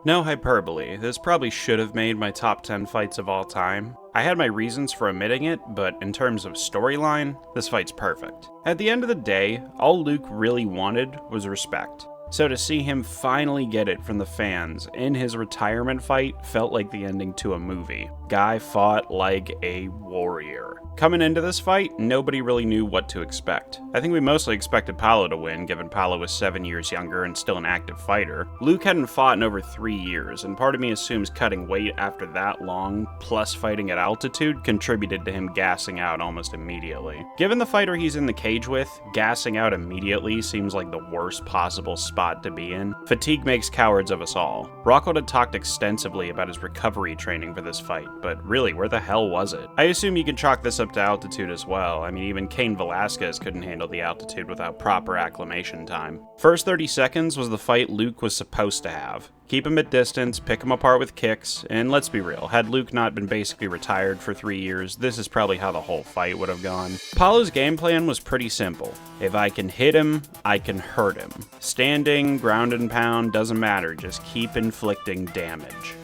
No hyperbole, this probably should have made my top 10 fights of all time. I had my reasons for omitting it, but in terms of storyline, this fight's perfect. At the end of the day, all Luke really wanted was respect. So to see him finally get it from the fans in his retirement fight felt like the ending to a movie. Guy fought like a warrior. Coming into this fight, nobody really knew what to expect. I think we mostly expected Paulo to win, given Paulo was 7 years younger and still an active fighter. Luke hadn't fought in over 3 years, and part of me assumes cutting weight after that long, plus fighting at altitude, contributed to him gassing out almost immediately. Given the fighter he's in the cage with, gassing out immediately seems like the worst possible spot to be in. Fatigue makes cowards of us all. Rockhold had talked extensively about his recovery training for this fight, but really, where the hell was it? I assume you can chalk this up to altitude as well. I mean, even Cain Velasquez couldn't handle the altitude without proper acclimation time. First 30 seconds was the fight Luke was supposed to have. Keep him at distance, pick him apart with kicks, and let's be real, had Luke not been basically retired for 3 years, this is probably how the whole fight would have gone. Paulo's game plan was pretty simple. If I can hit him, I can hurt him. Standing, ground and pound, doesn't matter, just keep inflicting damage.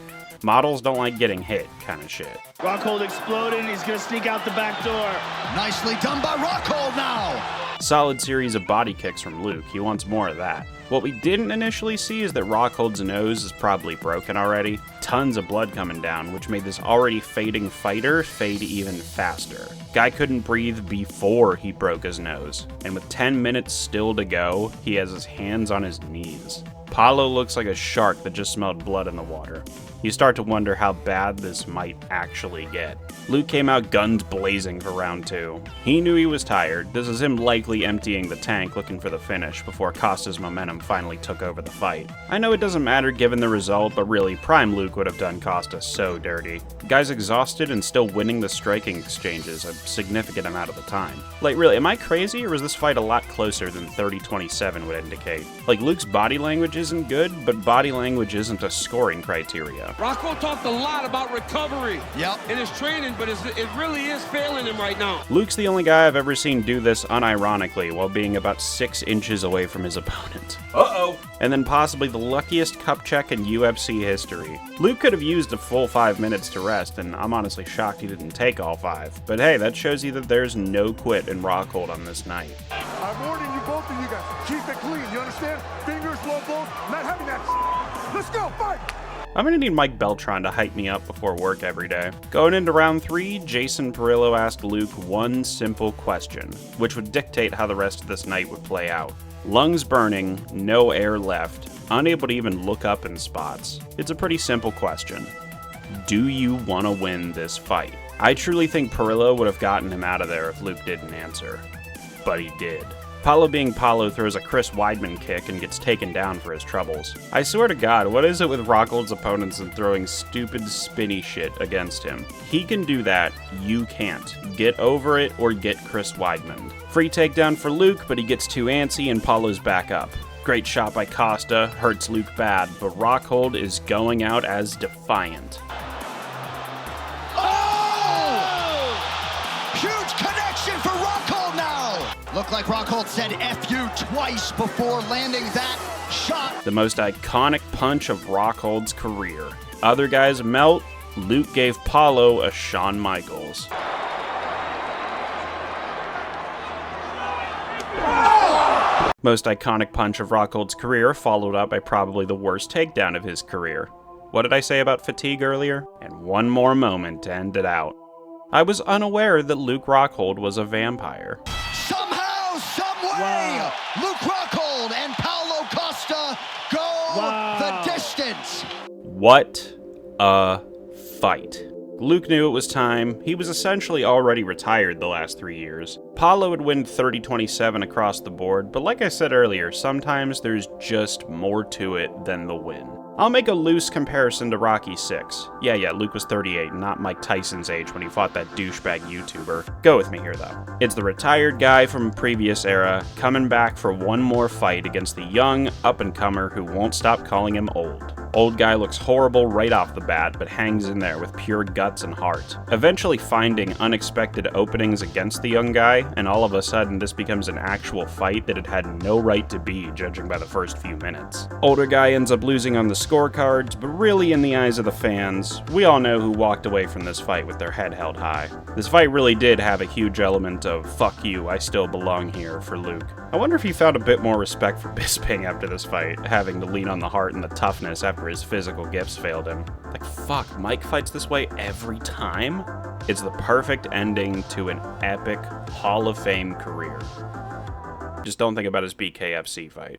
Models don't like getting hit, kind of shit. Rockhold exploded, he's gonna sneak out the back door. Nicely done by Rockhold now! Solid series of body kicks from Luke, he wants more of that. What we didn't initially see is that Rockhold's nose is probably broken already. Tons of blood coming down, which made this already fading fighter fade even faster. Guy couldn't breathe before he broke his nose, and with 10 minutes still to go, he has his hands on his knees. Paulo looks like a shark that just smelled blood in the water. You start to wonder how bad this might actually get. Luke came out guns blazing for round 2. He knew he was tired. This is him likely emptying the tank looking for the finish before Costa's momentum finally took over the fight. I know it doesn't matter given the result, but really, prime Luke would have done Costa so dirty. The guy's exhausted and still winning the striking exchanges a significant amount of the time. Like really, am I crazy or was this fight a lot closer than 30-27 would indicate? Like Luke's body language isn't good, but body language isn't a scoring criteria. Rockhold talked a lot about recovery in his training, but it really is failing him right now. Luke's the only guy I've ever seen do this unironically while being about 6 inches away from his opponent. Uh-oh! And then possibly the luckiest cup check in UFC history. Luke could have used a full 5 minutes to rest, and I'm honestly shocked he didn't take all 5. But hey, that shows you that there's no quit in Rockhold on this night. I'm warning you both of you guys. Keep it clean, you understand? Fingers, low blows, not having that. Let's go, fight! I'm gonna need Mike Beltran to hype me up before work every day. Going into round 3, Jason Perillo asked Luke one simple question, which would dictate how the rest of this night would play out. Lungs burning, no air left, unable to even look up in spots. It's a pretty simple question. Do you want to win this fight? I truly think Perillo would have gotten him out of there if Luke didn't answer. But he did. Paulo being Paulo throws a Chris Weidman kick and gets taken down for his troubles. I swear to God, what is it with Rockhold's opponents and throwing stupid spinny shit against him? He can do that, you can't. Get over it or get Chris Weidman. Free takedown for Luke, but he gets too antsy and Paulo's back up. Great shot by Costa, hurts Luke bad, but Rockhold is going out as defiant. Looked like Rockhold said F you twice before landing that shot. The most iconic punch of Rockhold's career. Other guys melt, Luke gave Paulo a Shawn Michaels. Most iconic punch of Rockhold's career, followed up by probably the worst takedown of his career. What did I say about fatigue earlier? And one more moment to end it out. I was unaware that Luke Rockhold was a vampire. Wow. Luke Rockhold and Paulo Costa go the distance. What a fight. Luke knew it was time. He was essentially already retired the last 3 years. Paulo would win 30-27 across the board, but like I said earlier, sometimes there's just more to it than the win. I'll make a loose comparison to Rocky 6. Yeah, Luke was 38, not Mike Tyson's age when he fought that douchebag YouTuber. Go with me here, though. It's the retired guy from a previous era, coming back for one more fight against the young up-and-comer who won't stop calling him old. Old guy looks horrible right off the bat, but hangs in there with pure guts and heart, eventually finding unexpected openings against the young guy, and all of a sudden this becomes an actual fight that it had no right to be, judging by the first few minutes. Older guy ends up losing on the scorecards, but really in the eyes of the fans, we all know who walked away from this fight with their head held high. This fight really did have a huge element of "fuck you, I still belong here" for Luke. I wonder if he found a bit more respect for Bisping after this fight, having to lean on the heart and the toughness after his physical gifts failed him. Like, fuck, Mike fights this way every time? It's the perfect ending to an epic Hall of Fame career. Just don't think about his BKFC fight.